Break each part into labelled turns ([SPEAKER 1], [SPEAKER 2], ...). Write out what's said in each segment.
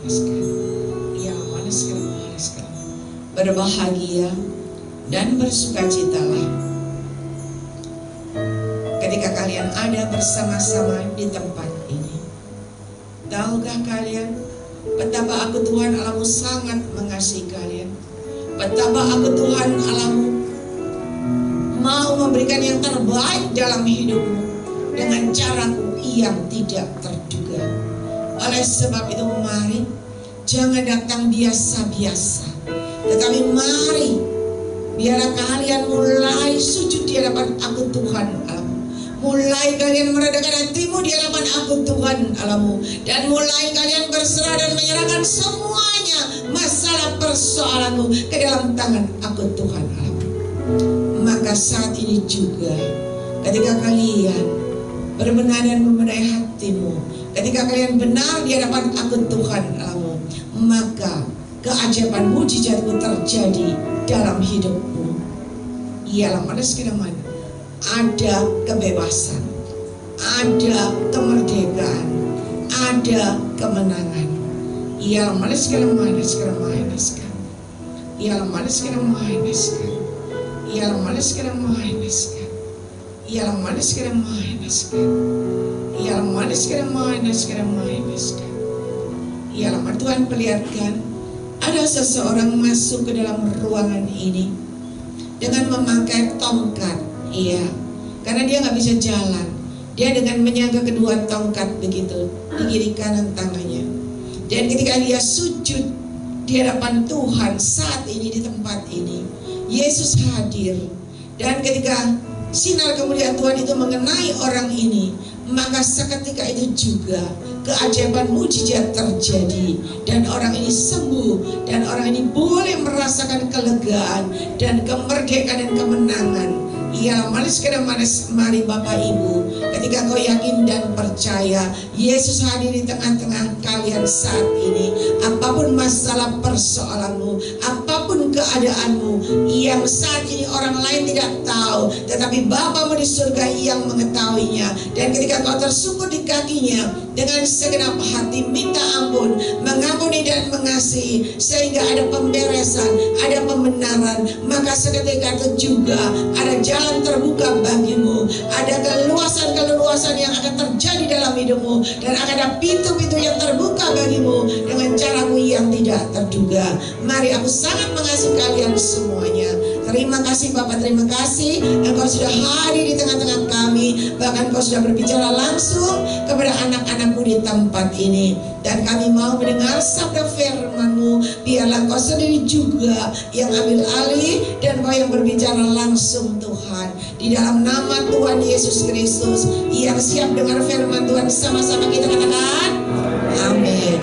[SPEAKER 1] Ya, mana sekarang. Berbahagia dan bersukacitalah ketika kalian ada bersama-sama di tempat ini. Tahukah kalian betapa aku Tuhan Allahmu sangat mengasihi kalian? Betapa aku Tuhan Allahmu mau memberikan yang terbaik dalam hidupmu dengan caraku yang tidak terduga. Oleh sebab itu mari, jangan datang biasa-biasa, tetapi mari biarlah kalian mulai sujud di hadapan aku Tuhan Allahmu. Mulai kalian meredakan hatimu di hadapan aku Tuhan Allahmu, dan mulai kalian berserah dan menyerahkan semuanya masalah persoalanmu ke dalam tangan aku Tuhan Allahmu. Maka saat ini juga ketika kalian berbenah dan membenahi hatimu, ketika kalian benar di hadapan aku Tuhan Allahmu, maka keajaiban mujizatmu terjadi dalam hidupmu. Ialah mana sekarang mana? Ada kebebasan, ada kemerdekaan, ada kemenangan. Ialah mana sekarang mana sekarang. Ialah mana sekarang mana sekarang. Ialah mana sekarang mana sekarang. Ialah mana sekarang mana sekarang. Ialah mana sekarang mana sekarang. Ialah mana. Tuhan perlihatkan ada seseorang masuk ke dalam ruangan ini dengan memakai tongkat. Iya, karena dia nggak bisa jalan. Dia dengan menyangga kedua tongkat begitu di kiri kanan tangannya. Dan ketika dia sujud di hadapan Tuhan saat ini di tempat ini, Yesus hadir. Dan ketika sinar kemuliaan Tuhan itu mengenai orang ini, maka seketika itu juga keajaiban mujizat terjadi, dan orang ini sembuh, dan orang ini boleh merasakan kelegaan dan kemerdekaan dan kemenangan. Ialah manis kadang manis. Mari Bapak Ibu, ketika kau yakin dan percaya Yesus hadir di tengah-tengah kalian saat ini, apapun masalah persoalanmu, apapun keadaanmu yang saat ini orang lain tidak tahu, tetapi Bapamu di surga yang mengetahuinya. Dan ketika kau tersungkur di kakinya dengan segenap hati minta ampun, mengampuni dan mengasihi, sehingga ada pemberesan, ada pembenaran, maka seketika itu juga ada jalan terbuka bagimu, ada keleluasan yang akan terjadi dalam hidupmu, dan akan ada pintu-pintu yang terbuka bagimu dengan caramu yang tidak terduga. Mari, aku sangat mengasihi kalian semuanya. Terima kasih Bapak, terima kasih Engkau sudah hadir di tengah-tengah kami. Bahkan Engkau sudah berbicara langsung kepada anak-anakmu di tempat ini. Dan kami mau mendengar sabda firman-Mu. Biarlah Engkau sendiri juga yang ambil alih, dan Engkau yang berbicara langsung Tuhan. Di dalam nama Tuhan Yesus Kristus yang siap dengar firman Tuhan, sama-sama kita katakan amin.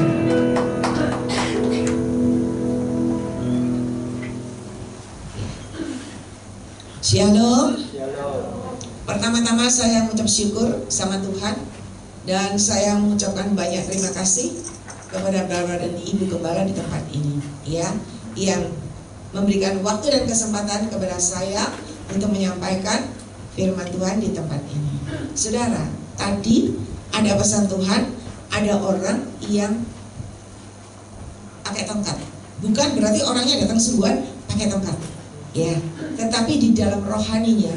[SPEAKER 1] Shalom. Pertama-tama saya mengucap syukur sama Tuhan, dan saya mengucapkan banyak terima kasih kepada Bapak dan Ibu Gembala di tempat ini, ya, yang memberikan waktu dan kesempatan kepada saya untuk menyampaikan firman Tuhan di tempat ini. Saudara, tadi ada pesan Tuhan, ada orang yang pakai tongkat. Bukan berarti orangnya datang sungguhan pakai tongkat, ya, tetapi di dalam rohaninya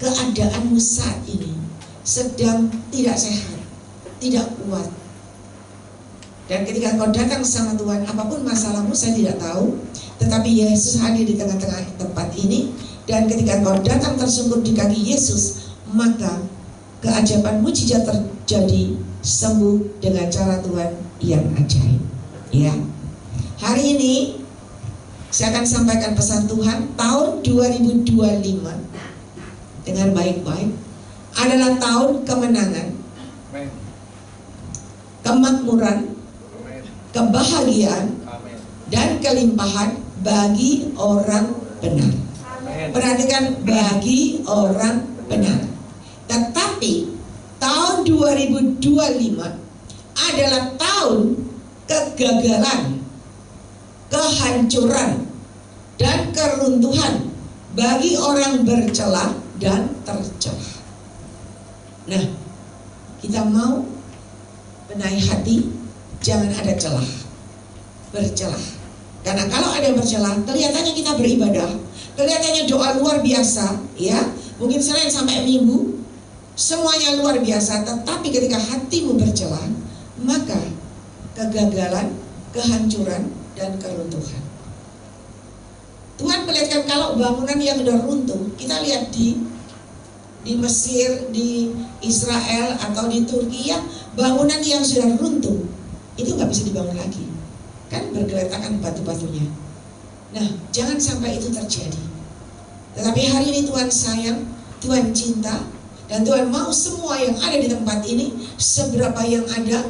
[SPEAKER 1] keadaanmu saat ini sedang tidak sehat, tidak kuat. Dan ketika kau datang sama Tuhan, apapun masalahmu saya tidak tahu, tetapi Yesus hadir di tengah-tengah tempat ini. Dan ketika kau datang tersungkur di kaki Yesus, maka keajaiban mujizat terjadi, sembuh dengan cara Tuhan yang ajaib, ya. Hari ini saya akan sampaikan pesan Tuhan. Tahun 2025, dengar baik-baik, adalah tahun kemenangan, kemakmuran, kebahagiaan, dan kelimpahan bagi orang benar. Perhatikan, bagi orang benar. Tetapi tahun 2025 adalah tahun kegagalan, kehancuran, dan keruntuhan bagi orang bercela dan tercela. Nah, kita mau benahi hati, jangan ada celah. bercelah. Karena kalau ada yang bercelah, kelihatannya kita beribadah, kelihatannya doa luar biasa, ya, mungkin Senin sampai Minggu semuanya luar biasa, tetapi ketika hatimu bercelah, maka kegagalan, kehancuran, dan keruntuhan. Tuhan melihatkan kalau bangunan yang sudah runtuh, kita lihat di Mesir, di Israel, atau di Turki, ya, bangunan yang sudah runtuh itu nggak bisa dibangun lagi, kan bergeletakan batu-batunya. Nah, jangan sampai itu terjadi. Tetapi hari ini Tuhan sayang, Tuhan cinta, dan Tuhan mau semua yang ada di tempat ini, seberapa yang ada,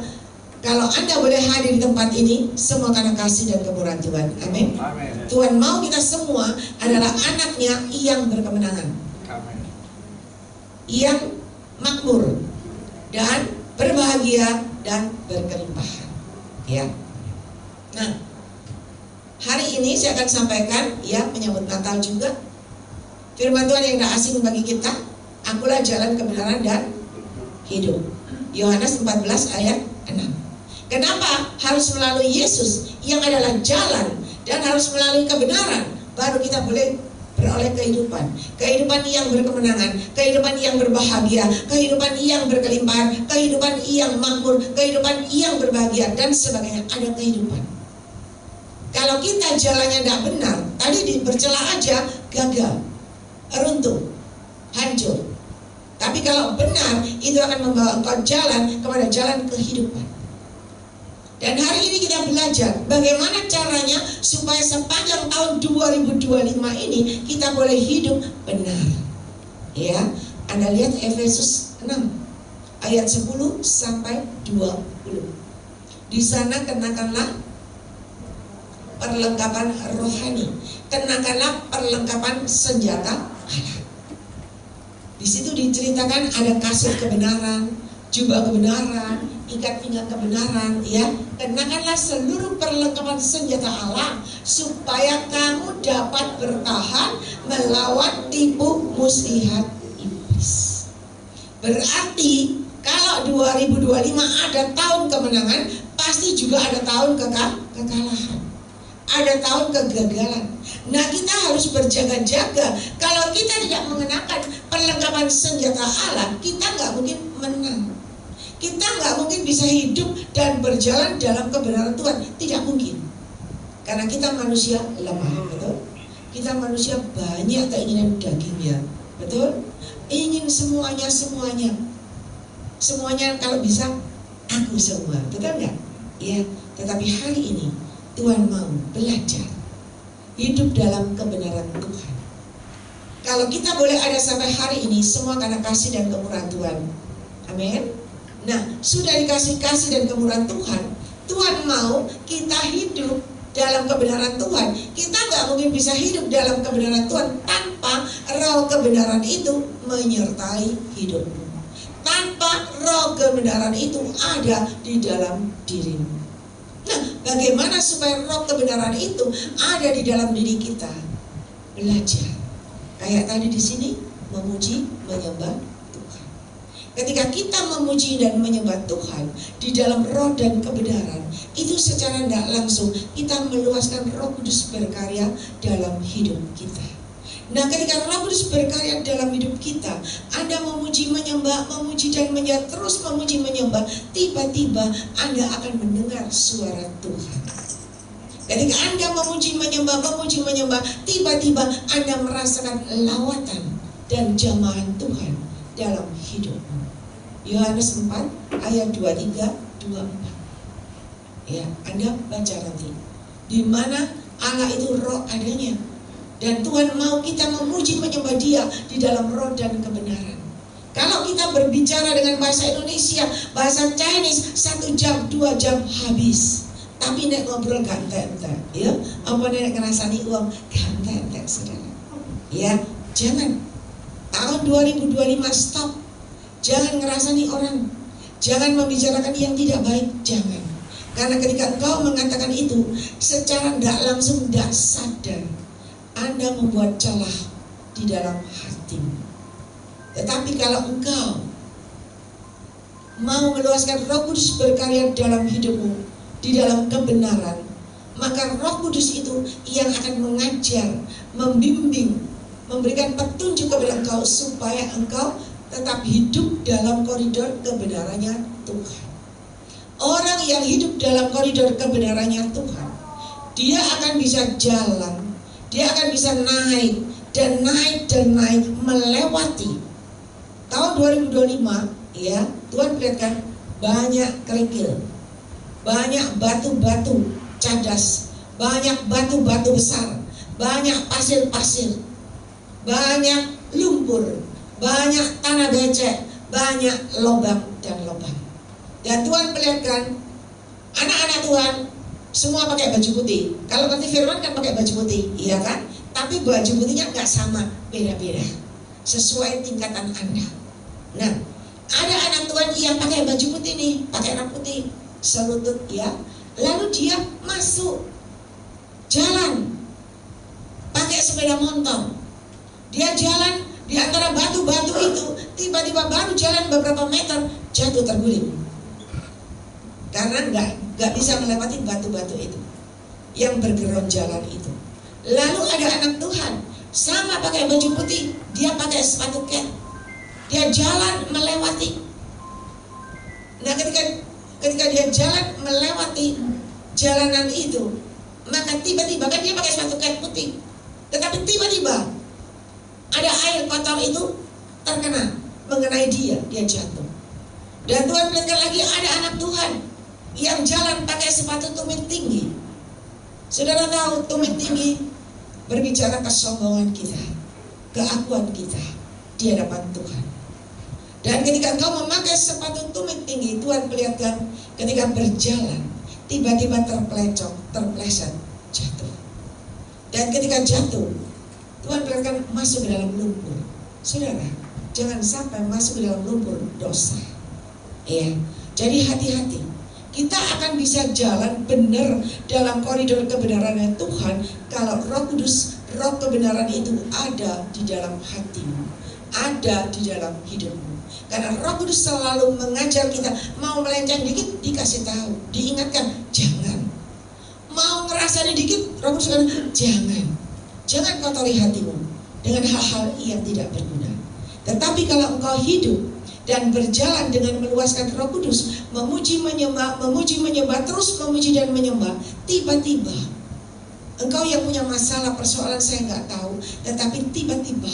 [SPEAKER 1] kalau Anda boleh hadir di tempat ini, semua karena kasih dan kemurahan Tuhan. Amin. Tuhan mau kita semua adalah anaknya yang berkemenangan, yang makmur, dan berbahagia, dan berkelimpahan, ya. Nah, hari ini saya akan sampaikan, ya, menyambut Natal juga. Firman Tuhan yang tidak asing bagi kita, akulah jalan kebenaran dan hidup. Yohanes 14 ayat 6. Kenapa harus melalui Yesus yang adalah jalan, dan harus melalui kebenaran baru kita boleh beroleh kehidupan. Kehidupan yang berkemenangan, kehidupan yang berbahagia, kehidupan yang berkelimpahan, kehidupan yang makmur, kehidupan yang berbahagia, dan sebagainya. Ada kehidupan. Kalau kita jalannya tidak benar, tadi bercelah aja gagal, runtuh, hancur. Tapi kalau benar, itu akan membawa engkau jalan kepada jalan kehidupan. Dan hari ini kita belajar bagaimana caranya supaya sepanjang tahun 2025 ini kita boleh hidup benar. Ya, Anda lihat Efesus 6 ayat 10 sampai 20. Di sana kenakanlah perlengkapan rohani, kenakanlah perlengkapan senjata Allah. Di situ diceritakan ada kasut kebenaran, jubah kebenaran, ikat pinggang kebenaran, ya. Kenakanlah seluruh perlengkapan senjata Allah supaya kamu dapat bertahan melawan tipu muslihat iblis. Berarti kalau 2025 ada tahun kemenangan, pasti juga ada tahun kekalahan, ada tahun kegagalan. Nah, kita harus berjaga-jaga. Kalau kita tidak mengenakan perlengkapan senjata Allah, kita nggak mungkin menang. Kita nggak mungkin bisa hidup dan berjalan dalam kebenaran Tuhan. Tidak mungkin. Karena kita manusia lemah, betul? Kita manusia banyak keinginan dagingnya, betul? Ingin semuanya. Semuanya kalau bisa, aku semua, betul nggak? Ya, tetapi hari ini Tuhan mau belajar hidup dalam kebenaran Tuhan. Kalau kita boleh ada sampai hari ini, semua karena kasih dan kemurahan Tuhan. Amin. Nah, sudah dikasih kasih dan kemurahan Tuhan, Tuhan mau kita hidup dalam kebenaran Tuhan. Kita nggak mungkin bisa hidup dalam kebenaran Tuhan tanpa roh kebenaran itu menyertai hidupmu. Tanpa roh kebenaran itu ada di dalam dirimu. Nah, bagaimana supaya roh kebenaran itu ada di dalam diri kita? Belajar. Kayak tadi di sini, memuji, menyembah Tuhan. Ketika kita memuji dan menyembah Tuhan di dalam roh dan kebenaran, itu secara tidak langsung kita meluaskan Roh Kudus berkarya dalam hidup kita. Nah, ketika Roh Kudus berkarya dalam hidup kita, Anda memuji, menyembah, memuji dan menyembah, terus memuji, menyembah, tiba-tiba Anda akan mendengar suara Tuhan. Ketika Anda memuji, menyembah, tiba-tiba Anda merasakan lawatan dan jamahan Tuhan dalam hidupmu. Yohanes 4 ayat 23, 24. Ya, Anda baca nanti. Di mana Allah itu roh adanya. Dan Tuhan mau kita memuji, menyembah Dia di dalam roh dan kebenaran. Kalau kita berbicara dengan bahasa Indonesia, bahasa Chinese, 1 jam, 2 jam habis. Tapi nek ngobrol gak entek-entek, ya. Apa nek ngerasani uang gak entek-entek, saudara. Ya, jangan. Tahun 2025 stop. Jangan ngerasani orang. Jangan membicarakan yang tidak baik, jangan. Karena ketika engkau mengatakan itu, secara tidak langsung, tidak sadar, Anda membuat celah di dalam hatimu. Tetapi kalau engkau mau meluaskan Roh Kudus berkarya dalam hidupmu, di dalam kebenaran, maka Roh Kudus itu yang akan mengajar, membimbing, memberikan petunjuk kepada engkau supaya engkau tetap hidup dalam koridor kebenarannya Tuhan. Orang yang hidup dalam koridor kebenarannya Tuhan, dia akan bisa jalan, dia akan bisa naik dan naik dan naik melewati. Tahun 2025 ya, Tuhan perlihatkan banyak kerikil, banyak batu-batu cadas, banyak batu-batu besar, banyak pasir-pasir, banyak lumpur, banyak tanah becek, banyak lubang dan lubang. Dan Tuhan perlihatkan anak-anak Tuhan semua pakai baju putih. Kalau nanti firman kan pakai baju putih, iya kan? Tapi baju putihnya nggak sama, beda-beda, sesuai tingkatan Anda. Nah, ada anak Tuhan yang pakai baju putih nih, pakai rok putih selutut ya. Lalu dia masuk jalan pakai sepeda motor. Dia jalan di antara batu-batu itu, tiba-tiba baru jalan beberapa meter jatuh terguling. Karena nggak bisa melewati batu-batu itu yang bergeronjalan itu. Lalu ada anak Tuhan sama pakai baju putih, dia pakai sepatu ket, dia jalan melewati. Nah, ketika dia jalan melewati jalanan itu, maka tiba-tiba kan dia pakai sepatu ket putih, tetapi tiba-tiba ada air kotor itu terkena mengenai dia jatuh. Dan Tuhan perlihatkan lagi ada anak Tuhan yang jalan pakai sepatu tumit tinggi. Saudara tahu tumit tinggi berbicara kesombongan kita, keakuan kita di hadapan Tuhan. Dan ketika engkau memakai sepatu tumit tinggi, Tuhan perlihatkan ketika berjalan tiba-tiba terpleset, jatuh. Dan ketika jatuh, Tuhan perlihatkan masuk ke dalam lumpur. Saudara, jangan sampai masuk ke dalam lumpur dosa. Ya, jadi hati-hati. Kita akan bisa jalan benar dalam koridor kebenarannya Tuhan kalau Roh Kudus, Roh kebenaran itu ada di dalam hatimu, ada di dalam hidupmu. Karena Roh Kudus selalu mengajar kita, mau melenceng dikit dikasih tahu, diingatkan, jangan. Mau ngerasa dikit, Roh Kudus jangan. Jangan kotori hatimu dengan hal-hal yang tidak berguna. Tetapi kalau engkau hidup dan berjalan dengan meluaskan Roh Kudus, memuji menyembah, terus memuji dan menyembah, tiba-tiba engkau yang punya masalah, persoalan saya nggak tahu, tetapi tiba-tiba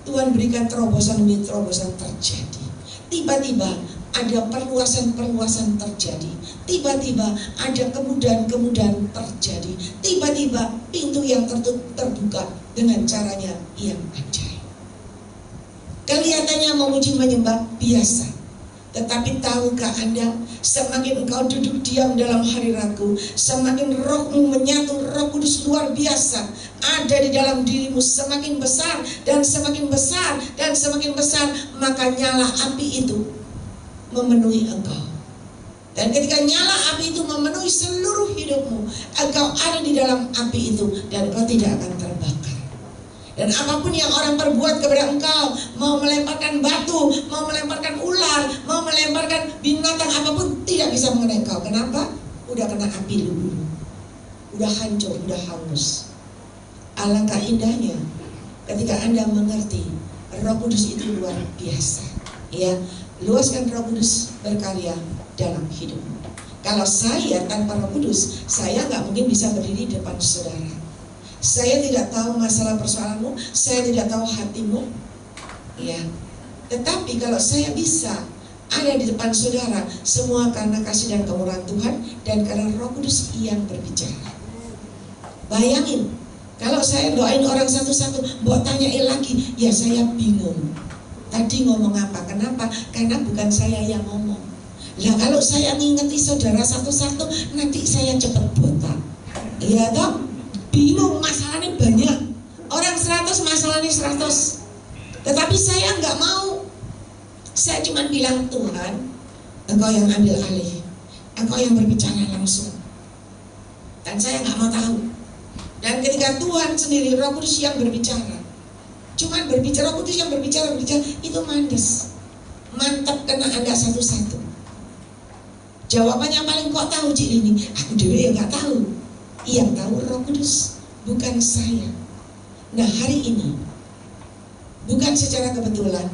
[SPEAKER 1] Tuhan berikan terobosan demi terobosan terjadi. Tiba-tiba ada perluasan-perluasan terjadi. Tiba-tiba ada kemudahan-kemudahan terjadi. Tiba-tiba pintu yang terbuka dengan caranya yang ajaib. Kelihatannya memuji menyembah biasa, tetapi tahukah Anda, semakin engkau duduk diam dalam hadirat-Ku, semakin rohmu menyatu, Roh Kudus luar biasa ada di dalam dirimu, semakin besar dan semakin besar dan semakin besar, maka nyala api itu memenuhi engkau. Dan ketika nyala api itu memenuhi seluruh hidupmu, engkau ada di dalam api itu dan engkau tidak akan terbakar. Dan apapun yang orang perbuat kepada engkau, mau melemparkan batu, mau melemparkan ular, mau melemparkan binatang apapun, tidak bisa mengenai engkau. Kenapa? Udah kena api dulu, udah hancur, udah hangus. Alangkah indahnya ketika Anda mengerti Roh Kudus itu luar biasa. Ya, luaskan Roh Kudus berkarya dalam hidupmu. Kalau saya tanpa Roh Kudus, saya nggak mungkin bisa berdiri di depan saudara. Saya tidak tahu masalah persoalanmu, saya tidak tahu hatimu, ya. Tetapi kalau saya bisa ada di depan saudara, semua karena kasih dan kemurahan Tuhan dan karena Roh Kudus yang berbicara. Bayangin, kalau saya doain orang satu-satu, mau tanyain lagi, ya saya bingung. Tadi ngomong apa? Kenapa? Karena bukan saya yang ngomong. Lah kalau saya ngingeti saudara satu-satu, nanti saya cepat botak. Iya toh? Bingung, masalahnya banyak. Orang 100 masalahnya 100. Tetapi saya nggak mau. Saya cuma bilang, Tuhan, Engkau yang ambil alih, Engkau yang berbicara langsung. Dan saya nggak mau tahu. Dan ketika Tuhan sendiri, Roh Kudus yang berbicara, cuman berbicara, Roh Kudus yang berbicara, itu mandes. Mantap kena Anda satu-satu. Jawabannya paling kok tahu Cik ini, aku dewe ya nggak tahu. Yang tahu Roh Kudus, bukan saya. Nah, hari ini bukan secara kebetulan,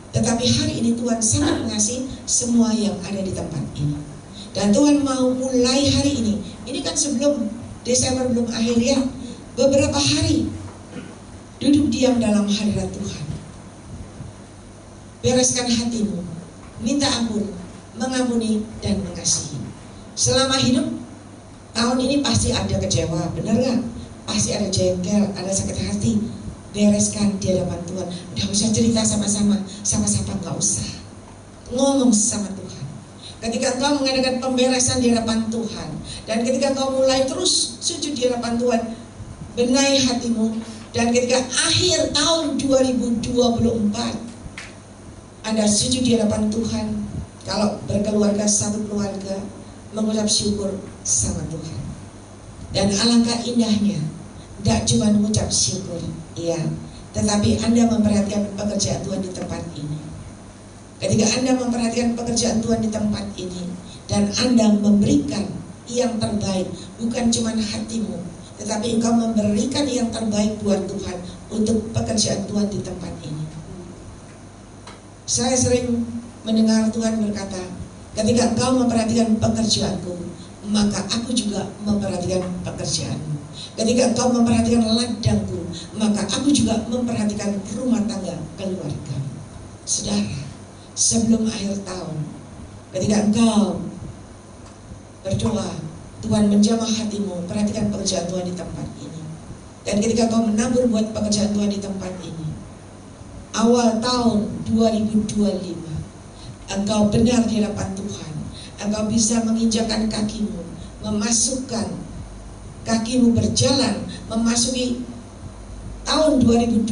[SPEAKER 1] tetapi hari ini Tuhan sangat mengasihi semua yang ada di tempat ini. Dan Tuhan mau mulai hari ini kan sebelum Desember belum akhir ya, beberapa hari duduk diam dalam hadirat Tuhan. Bereskan hatimu, minta ampun, mengampuni dan mengasihi. Selama hidup tahun ini pasti ada kecewa, benar gak? Pasti ada jengkel, ada sakit hati. Bereskan di hadapan Tuhan. Udah usah cerita sama-sama, gak usah. Ngomong sama Tuhan. Ketika engkau mengadakan pemberesan di hadapan Tuhan, dan ketika engkau mulai terus sujud di hadapan Tuhan, benahi hatimu, dan ketika akhir tahun 2024 Anda sujud di hadapan Tuhan, kalau berkeluarga, satu keluarga, mengucap syukur sama Tuhan. Dan alangkah indahnya, tidak cuma mengucap syukur, ya, tetapi Anda memperhatikan pekerjaan Tuhan di tempat ini. Ketika Anda memperhatikan pekerjaan Tuhan di tempat ini, dan Anda memberikan yang terbaik, bukan cuma hatimu, tetapi engkau memberikan yang terbaik buat Tuhan untuk pekerjaan Tuhan di tempat ini. Saya sering mendengar Tuhan berkata, ketika engkau memperhatikan pekerjaanku, maka aku juga memperhatikan pekerjaanmu. Ketika engkau memperhatikan ladangku, maka aku juga memperhatikan rumah tangga keluarga. Saudara, sebelum akhir tahun, ketika engkau berdoa, Tuhan menjamah hatimu, perhatikan pekerjaan Tuhan di tempat ini. Dan ketika engkau menabur buat pekerjaan Tuhan di tempat ini, awal tahun 2025, engkau benar di hadapan Tuhan. Engkau bisa menginjakkan kakimu, memasukkan kakimu berjalan, memasuki tahun 2025,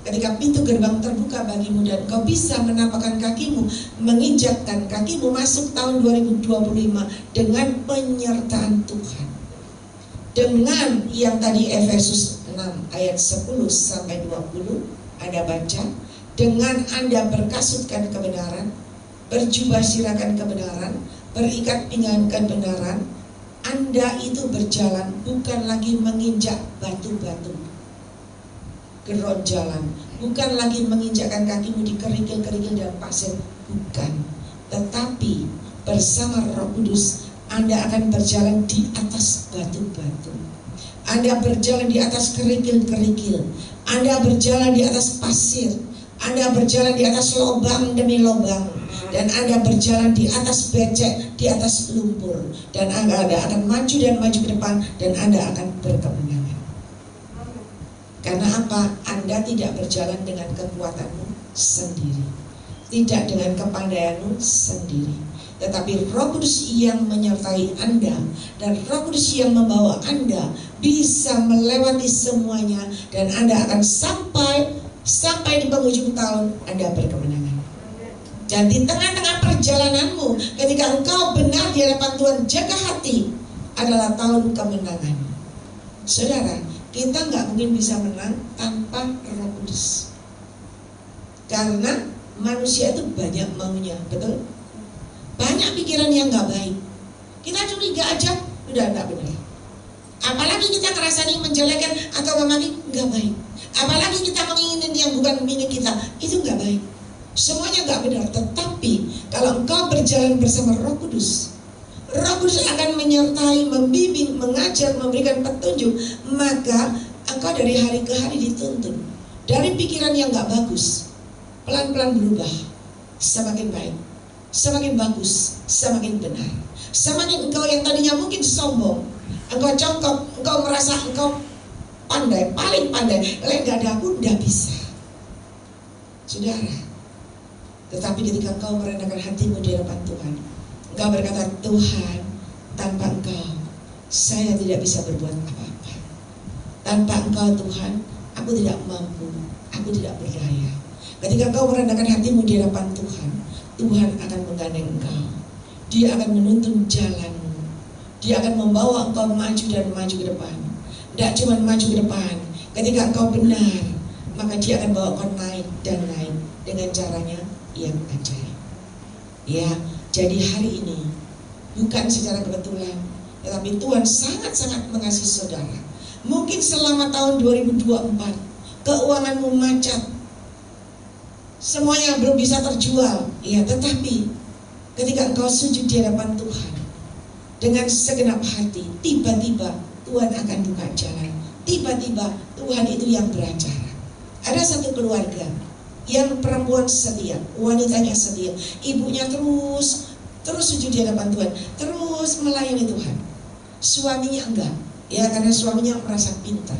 [SPEAKER 1] ketika pintu gerbang terbuka bagimu dan engkau bisa menapakkan kakimu, menginjakkan kakimu masuk tahun 2025 dengan penyertaan Tuhan. Dengan yang tadi Efesus 6 ayat 10 sampai 20 Anda baca, dengan Anda berkasutkan kebenaran, berjubah sirahkan kebenaran, berikat pinggang kebenaran, Anda itu berjalan bukan lagi menginjak batu-batu geronjalan, bukan lagi menginjakkan kakimu di kerikil-kerikil dan pasir, bukan, tetapi bersama Roh Kudus Anda akan berjalan di atas batu-batu, Anda berjalan di atas kerikil-kerikil, Anda berjalan di atas pasir, Anda berjalan di atas lubang demi lubang, dan Anda berjalan di atas becek, di atas lumpur, dan Anda akan maju dan maju ke depan, dan Anda akan berkemenangan. Karena apa? Anda tidak berjalan dengan kekuatanmu sendiri, tidak dengan kepandaianmu sendiri, tetapi Roh Kudus yang menyertai Anda, dan Roh Kudus yang membawa Anda bisa melewati semuanya, dan Anda akan sampai di penghujung tahun Anda berkemenangan. Dan di tengah-tengah perjalananmu, ketika engkau benar di hadapan Tuhan, jaga hati, adalah tahun kemenangan. Saudara, kita nggak mungkin bisa menang tanpa Roh Kudus. Karena manusia itu banyak maunya, betul? Banyak pikiran yang nggak baik. Kita curiga aja, udah nggak benar. Apalagi kita ngerasa menjelekan atau memaki, nggak baik. Apalagi kita menginginkan yang bukan milik kita, itu nggak baik. Semuanya nggak benar. Tetapi kalau engkau berjalan bersama Roh Kudus, Roh Kudus akan menyertai, membimbing, mengajar, memberikan petunjuk, maka engkau dari hari ke hari dituntun. Dari pikiran yang gak bagus, pelan-pelan berubah, semakin baik, semakin bagus, semakin benar. Semakin engkau yang tadinya mungkin sombong, engkau congkok, engkau merasa engkau pandai, paling pandai, lain gak ada aku, gak bisa. Saudara, tetapi ketika engkau merendahkan hatimu di hadapan Tuhan, engkau berkata, Tuhan, tanpa engkau saya tidak bisa berbuat apa-apa. Tanpa engkau Tuhan, aku tidak mampu, aku tidak berdaya. Ketika engkau merendahkan hatimu di hadapan Tuhan, Tuhan akan menggandeng engkau. Dia akan menuntun jalanmu, Dia akan membawa engkau maju dan maju ke depan. Tidak cuma maju ke depan, ketika engkau benar, maka Dia akan bawa engkau naik dan naik dengan caranya yang ajaib. Ya, jadi hari ini bukan secara kebetulan, Tetapi Tuhan sangat-sangat mengasihi saudara. Mungkin selama tahun 2024 keuanganmu macet, semuanya belum bisa terjual, ya, tetapi ketika engkau sujud di hadapan Tuhan dengan segenap hati, tiba-tiba Tuhan akan buka jalan. Tiba-tiba Tuhan itu yang beracara. Ada satu keluarga yang perempuan setia, wanitanya setia, ibunya terus sujud di hadapan Tuhan, terus melayani Tuhan. Suaminya enggak, ya, karena suaminya merasa pintar.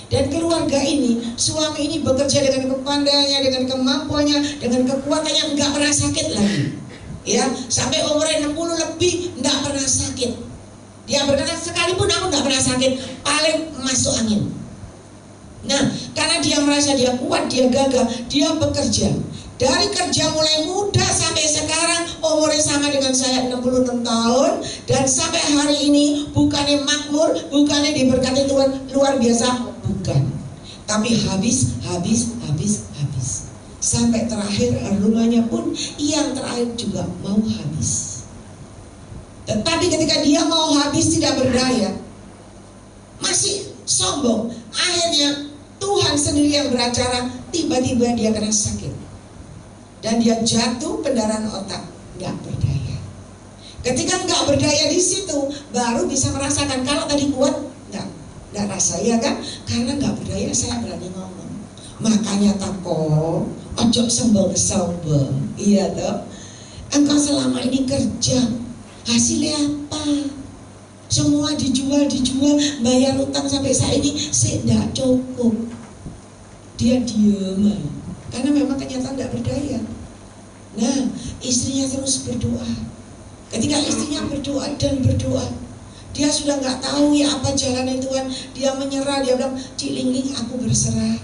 [SPEAKER 1] Dan keluarga ini, suami ini bekerja dengan kepandaiannya, dengan kemampuannya, dengan kekuatannya, enggak pernah sakit lagi. Ya, sampai umurnya 60 lebih enggak pernah sakit. Dia berkata, sekalipun aku enggak pernah sakit, paling masuk angin. Nah, karena dia merasa dia kuat, dia gagah, dia bekerja. Dari kerja mulai muda sampai sekarang, umurnya sama dengan saya 66 tahun. Dan sampai hari ini bukannya makmur, bukannya diberkati Tuhan luar biasa, bukan. Tapi habis. Sampai terakhir rumahnya pun yang terakhir juga mau habis. Tetapi ketika dia mau habis tidak berdaya, masih sombong. Akhirnya Tuhan sendiri yang beracara, tiba-tiba dia kena sakit. Dan dia jatuh pendarahan otak, nggak berdaya. Ketika nggak berdaya di situ, baru bisa merasakan. Kalau tadi kuat, nggak rasa, ya kan? Karena nggak berdaya, saya berani ngomong. Makanya tako, ojo sombong, iya toh. Engkau selama ini kerja, hasilnya apa? Semua dijual, bayar utang sampai saat ini, tidak cukup. Dia diam, karena memang kenyataan tidak berdaya. Nah, istrinya terus berdoa. Ketika istrinya berdoa, dia sudah nggak tahu ya apa jalannya Tuhan. Dia menyerah, dia bilang, Cik Lingling, aku berserah.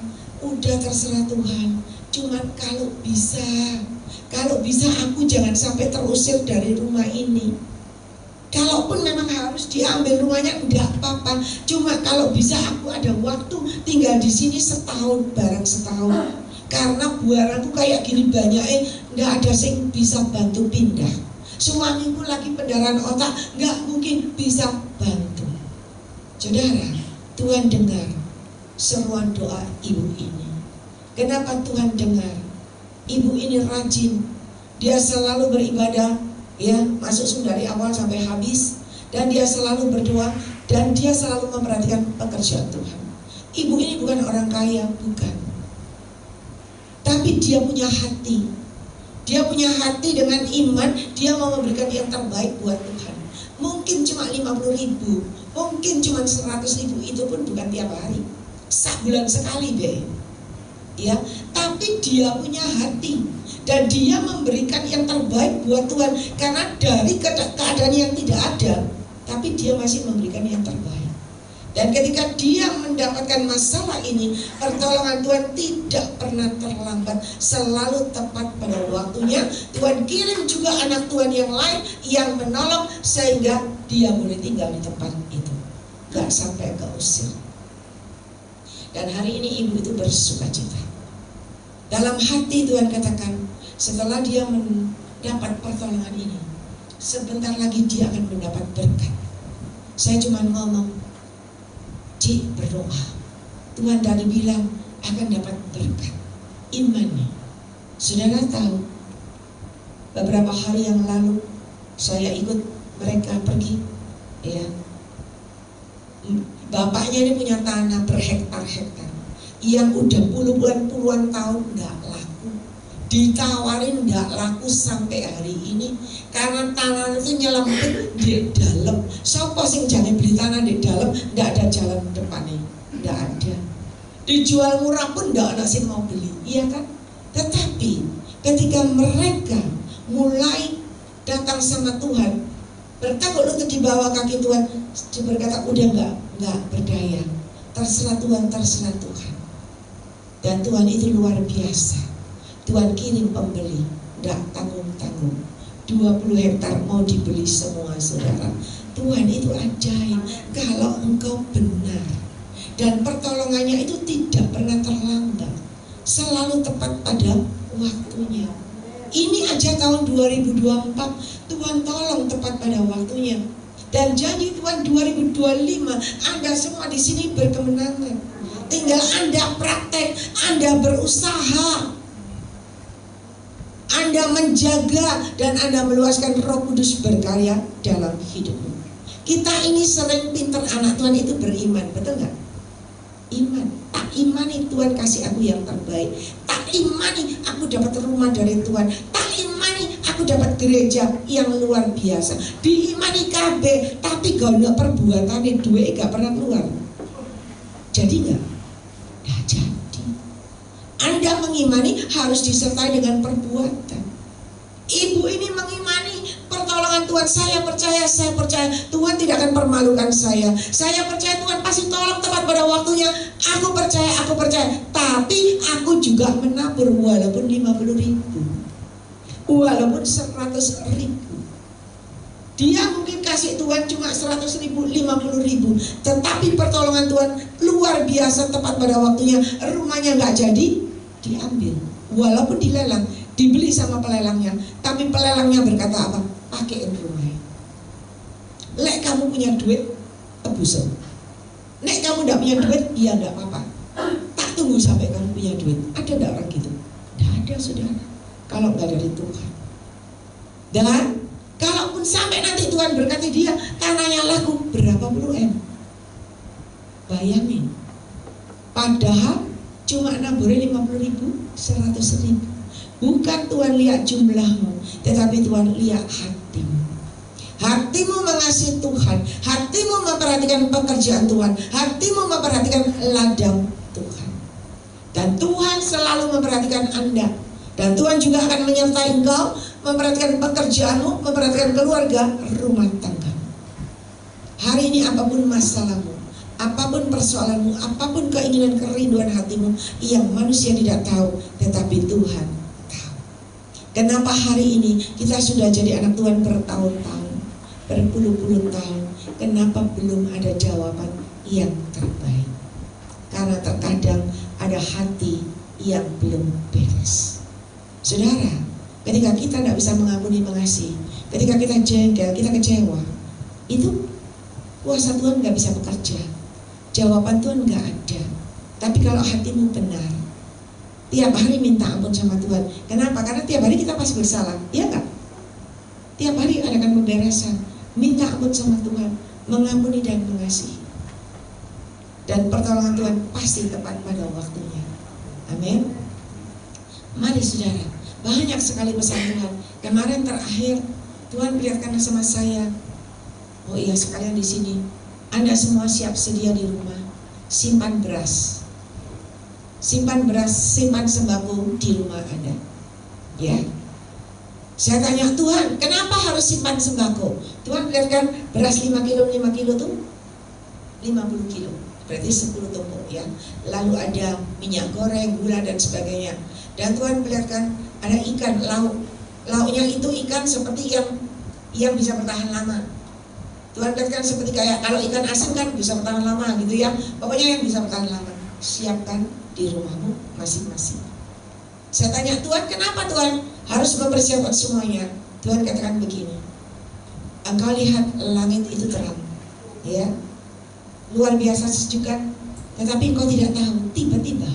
[SPEAKER 1] Udah terserah Tuhan. Cuman kalau bisa aku jangan sampai terusir dari rumah ini. Kalaupun memang harus diambil rumahnya, enggak apa-apa. Cuma kalau bisa aku ada waktu tinggal di sini setahun, barang setahun. Karena buaranku kayak gini banyak, enggak ada yang bisa bantu pindah. Suamiku lagi pendarahan otak, enggak mungkin bisa bantu. Saudara, Tuhan dengar seruan doa ibu ini. Kenapa Tuhan dengar? Ibu ini rajin, dia selalu beribadah, ya, masuk dari awal sampai habis, dan dia selalu berdoa, dan dia selalu memperhatikan pekerjaan Tuhan. Ibu ini bukan orang kaya, bukan, tapi dia punya hati. Dia punya hati dengan iman. Dia mau memberikan yang terbaik buat Tuhan. Mungkin cuma 50.000, mungkin cuma 100.000, itu pun bukan tiap hari, sebulan sekali deh, ya. Tapi dia punya hati dan dia memberikan yang terbaik buat Tuhan. Karena dari keadaan yang tidak ada, tapi dia masih memberikan yang terbaik. Dan ketika dia mendapatkan masalah ini, pertolongan Tuhan tidak pernah terlambat, selalu tepat pada waktunya. Tuhan kirim juga anak Tuhan yang lain yang menolong, sehingga dia boleh tinggal di tempat itu, gak sampai keusir. Dan hari ini ibu itu bersukacita. Dalam hati Tuhan katakan, setelah dia mendapat pertolongan ini, sebentar lagi dia akan mendapat berkat. Saya cuma ngomong, Cik, berdoa. Tuhan tadi bilang akan dapat berkat. Imannya. Saudara tahu, beberapa hari yang lalu saya ikut mereka pergi, ya. Bapaknya ini punya tanah berhektar-hektar yang udah puluhan tahun nggak laku, ditawarin nggak laku sampai hari ini karena tanah itu nyelempit di dalam. Sopo sing jangan beli tanah di dalam, nggak ada jalan depannya, nggak ada. Dijual murah pun nggak ada sing mau beli, iya kan? Tetapi ketika mereka mulai datang sama Tuhan, bertakut lutut di bawah kaki Tuhan, dia berkata udah nggak berdaya, terserah Tuhan. Dan Tuhan itu luar biasa. Tuhan kirim pembeli, nggak tanggung-tanggung. 20 hektar mau dibeli semua, saudara. Tuhan itu ajaib kalau engkau benar. Dan pertolongannya itu tidak pernah terlambat, selalu tepat pada waktunya. Ini aja tahun 2024 Tuhan tolong tepat pada waktunya. Dan janji Tuhan 2025, Anda semua di sini berkemenangan. Tinggal Anda praktek, Anda berusaha, Anda menjaga, dan Anda meluaskan Roh Kudus berkarya dalam hidupmu. Kita ini sering pinter, anak Tuhan itu beriman, betul nggak? Iman, tak imani Tuhan kasih aku yang terbaik, tak imani aku dapat rumah dari Tuhan, tak imani aku dapat gereja yang luar biasa, diimani KB, tapi kalau perbuatannya duit gak pernah keluar. Jadi nggak jadi. Anda mengimani harus disertai dengan perbuatan. Ibu ini mengimani pertolongan Tuhan. Saya percaya Tuhan tidak akan permalukan saya. Saya percaya Tuhan pasti tolong tepat pada waktunya. Aku percaya. Tapi aku juga menabur walaupun 50.000, walaupun 100.000. Dia mungkin kasih Tuhan cuma 100.000, 50.000, tetapi pertolongan Tuhan luar biasa tepat pada waktunya. Rumahnya nggak jadi diambil, walaupun dilelang, dibeli sama pelelangnya, tapi pelelangnya berkata apa? Pakaiin rumahnya. Lek kamu punya duit, tebusan. Nek kamu tidak punya duit, ya tidak apa-apa. Tak tunggu sampai kamu punya duit. Ada tidak orang gitu? Tidak ada, saudara. Kalau nggak dari Tuhan. Dan kalaupun sampai nanti Tuhan berkati dia, tanahnya laku berapa puluh M. Bayangin. Padahal cuma naburin 50.000, 100.000. Bukan Tuhan lihat jumlahmu, tetapi Tuhan lihat hatimu. Hatimu mengasihi Tuhan, hatimu memperhatikan pekerjaan Tuhan, hatimu memperhatikan ladang Tuhan. Dan Tuhan selalu memperhatikan Anda. Dan Tuhan juga akan menyertai engkau, memperhatikan pekerjaanmu, memperhatikan keluarga, rumah tangga. Hari ini apapun masalahmu, apapun persoalanmu, apapun keinginan kerinduan hatimu yang manusia tidak tahu, tetapi Tuhan tahu. Kenapa hari ini kita sudah jadi anak Tuhan bertahun-tahun, berpuluh-puluh tahun, kenapa belum ada jawaban yang terbaik? Karena terkadang ada hati yang belum beres. Saudara, ketika kita tidak bisa mengampuni, mengasihi, ketika kita jengkel, kita kecewa, itu kuasa Tuhan nggak bisa bekerja, jawaban Tuhan nggak ada. Tapi kalau hatimu benar, tiap hari minta ampun sama Tuhan. Kenapa? Karena tiap hari kita pasti bersalah, iya nggak? Tiap hari adakan pemberesan, minta ampun sama Tuhan, mengampuni dan mengasihi, dan pertolongan Tuhan pasti tepat pada waktunya. Amin. Mari saudara, banyak sekali pesan Tuhan. Kemarin terakhir Tuhan perlihatkan sama saya, oh iya sekalian di sini, Anda semua siap sedia di rumah, simpan beras, simpan sembako di rumah Anda. Ya, saya tanya Tuhan, kenapa harus simpan sembako? Tuhan perlihatkan beras 5 kilo tuh 50 kilo, berarti 10 tumpuk ya. Lalu ada minyak goreng, gula dan sebagainya. Dan Tuhan perlihatkan ada ikan, lauknya itu ikan seperti yang bisa bertahan lama. Tuhan perlihatkan seperti kayak kalau ikan asin kan bisa bertahan lama gitu ya. Pokoknya yang bisa bertahan lama. Siapkan di rumahmu masing-masing. Saya tanya Tuhan, kenapa Tuhan harus mempersiapkan semuanya? Tuhan katakan begini, engkau lihat langit itu terang, ya, luar biasa sejuk kan? Tetapi engkau tidak tahu, tiba-tiba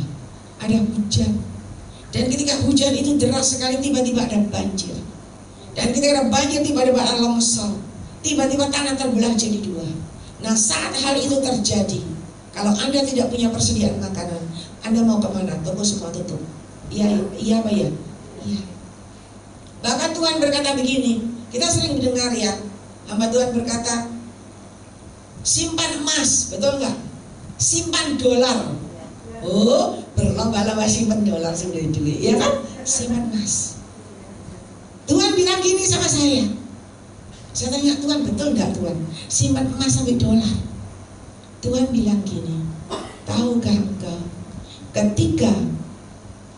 [SPEAKER 1] ada hujan. Dan ketika hujan itu deras sekali, tiba-tiba ada banjir. Dan ketika ada banjir, tiba-tiba ada longsor. Tiba-tiba tanah terbelah jadi dua. Nah, saat hal itu terjadi, kalau Anda tidak punya persediaan makanan, Anda mau kemana? Toko semua tutup. Iya apa ya? Iya. Bahkan Tuhan berkata begini, kita sering mendengar ya, hamba Tuhan berkata, simpan emas, betul nggak? Simpan dolar. Oh, berlomba-lomba simpan dolar sampai duit, ya kan? Simpan emas. Tuhan bilang gini sama saya. Saya tanya Tuhan, betul nggak Tuhan? Simpan emas sampai dolar. Tuhan bilang gini, tahukah engkau, ketika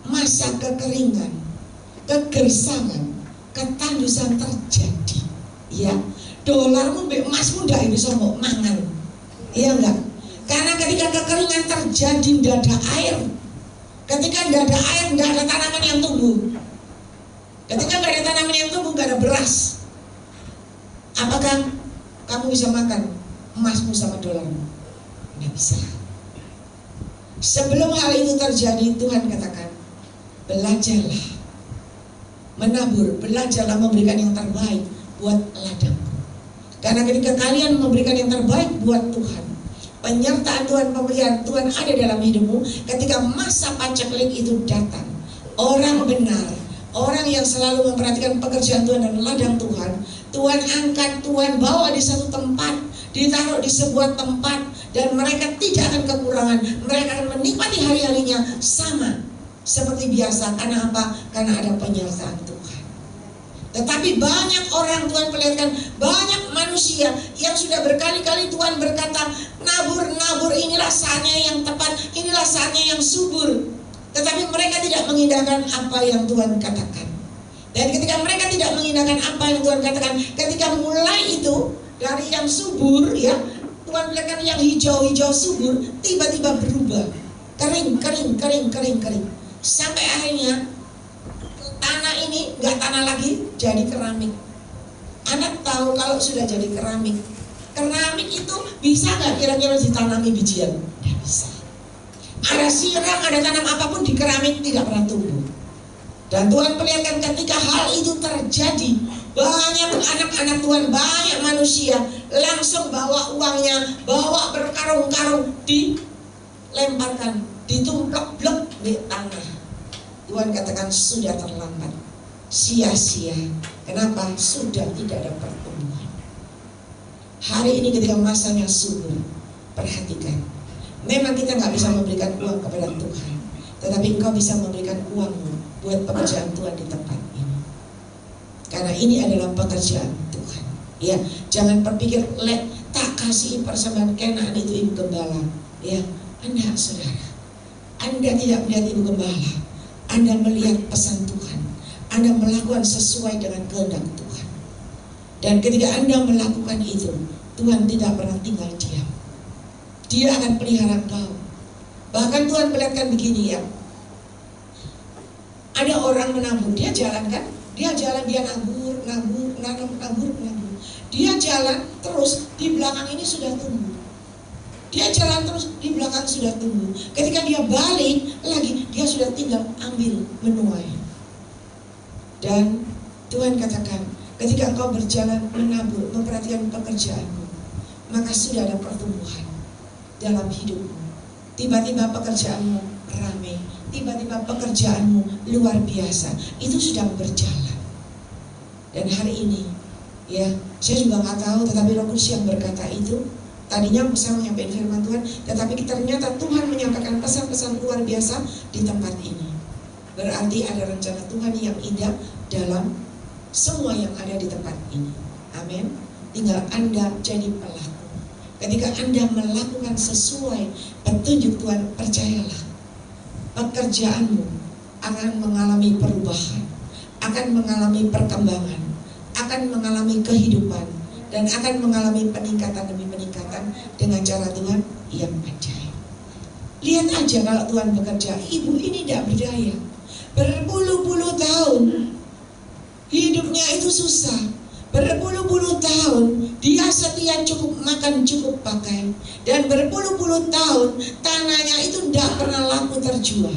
[SPEAKER 1] masa kekeringan, kegersangan, ketandusan terjadi, ya, dolarmu, emasmu tidak bisa mau mangan, iya enggak? Karena ketika kekeringan terjadi, tidak ada air. Ketika tidak ada air, tidak ada tanaman yang tumbuh. Ketika tidak ada tanaman yang tumbuh, tidak ada beras. Apakah kamu kamu bisa makan emasmu sama dolarmu. Nggak bisa. Sebelum hal itu terjadi, Tuhan katakan, belajarlah menabur, belajarlah memberikan yang terbaik buat ladangku. Karena ketika kalian memberikan yang terbaik buat Tuhan, penyertaan Tuhan, pemeliharaan Tuhan ada dalam hidupmu. Ketika masa paceklik itu datang, orang benar, orang yang selalu memperhatikan pekerjaan Tuhan dan ladang Tuhan, Tuhan angkat, Tuhan bawa di satu tempat, ditaruh di sebuah tempat, dan mereka tidak akan kekurangan. Mereka akan menikmati hari-harinya sama seperti biasa. Karena apa? Karena ada penyertaan Tuhan. Tetapi banyak orang, Tuhan perlihatkan, banyak manusia yang sudah berkali-kali Tuhan berkata, nabur, inilah saatnya yang tepat, inilah saatnya yang subur. Tetapi mereka tidak mengindahkan apa yang Tuhan katakan. Dan ketika mereka tidak mengindahkan apa yang Tuhan katakan, ketika mulai itu dari yang subur, ya, Tuhan perlihatkan yang hijau-hijau subur tiba-tiba berubah, kering. Sampai akhirnya tanah ini nggak tanah lagi, jadi keramik. Anak tahu kalau sudah jadi keramik itu bisa nggak kira-kira ditanami bijian? Nggak bisa. Ada siram, ada tanam apapun di keramik tidak pernah tumbuh. Dan Tuhan perlihatkan ketika hal itu terjadi, banyak anak-anak Tuhan, banyak manusia langsung bawa uangnya, bawa berkarung-karung, dilemparkan, ditumplek-blek di tanah. Tuhan katakan sudah terlambat, sia-sia. Kenapa? Sudah tidak ada pertumbuhan. Hari ini ketika masanya subur, perhatikan, memang kita nggak bisa memberikan uang kepada Tuhan, tetapi engkau bisa memberikan uangmu buat pekerjaan Tuhan di tempat ini. Karena ini adalah pekerjaan Tuhan. Ya, jangan berpikir, tak kasih persembahan Kenan itu ibu gembala. Ya, Anda saudara, Anda tidak melihat ibu gembala. Anda melihat pesan Tuhan. Anda melakukan sesuai dengan kehendak Tuhan. Dan ketika Anda melakukan itu, Tuhan tidak pernah tinggal diam. Dia akan pelihara engkau. Bahkan Tuhan perlihatkan begini, ya. Ada orang menabur, dia jalan kan? Dia jalan, dia nabur. Dia jalan terus, di belakang ini sudah tumbuh. Dia jalan terus, di belakang sudah tumbuh. Ketika dia balik lagi, dia sudah tinggal ambil menuai. Dan Tuhan katakan, ketika engkau berjalan menabur, memperhatikan pekerjaanmu, maka sudah ada pertumbuhan dalam hidupmu. Tiba-tiba pekerjaanmu ramai, tiba-tiba pekerjaanmu luar biasa. Itu sudah berjalan. Dan hari ini, ya, saya juga nggak tahu, tetapi Roh Kudus yang berkata itu. Tadinya saya menyampaikan firman Tuhan, tetapi ternyata Tuhan menyampaikan pesan-pesan luar biasa di tempat ini. Berarti ada rencana Tuhan yang indah dalam semua yang ada di tempat ini. Amin. Tinggal Anda jadi pelaku. Ketika Anda melakukan sesuai petunjuk Tuhan, percayalah, pekerjaanmu akan mengalami perubahan, akan mengalami perkembangan, akan mengalami kehidupan, dan akan mengalami peningkatan demi peningkatan dengan cara Tuhan yang ajaib. Lihat aja kalau Tuhan bekerja, ibu ini tidak berdaya, berpuluh-puluh tahun hidupnya itu susah, berpuluh-puluh tahun dia setia cukup makan cukup pakai, dan berpuluh-puluh tahun tanahnya itu tidak pernah laku terjual.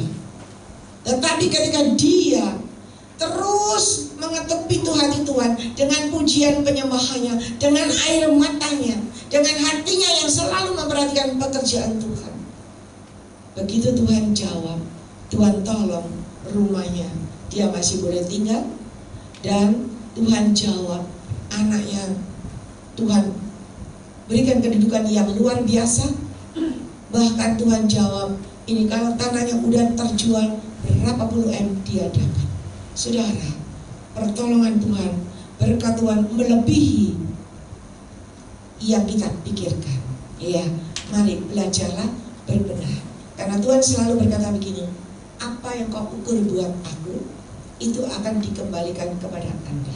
[SPEAKER 1] Tetapi ketika dia terus mengetuk pintu hati Tuhan dengan pujian penyembahannya, dengan air matanya, dengan hatinya yang selalu memperhatikan pekerjaan Tuhan. Begitu Tuhan jawab, Tuhan tolong rumahnya, dia masih boleh tinggal. Dan Tuhan jawab anaknya, Tuhan berikan kedudukan yang luar biasa. Bahkan Tuhan jawab, ini kalau tanahnya udah terjual, berapa puluh M dia dapat. Saudara, pertolongan Tuhan, berkat Tuhan melebihi yang kita pikirkan. Ya, mari belajarlah berbenah. Karena Tuhan selalu berkata begini, apa yang kau ukur buat aku, itu akan dikembalikan kepada Anda.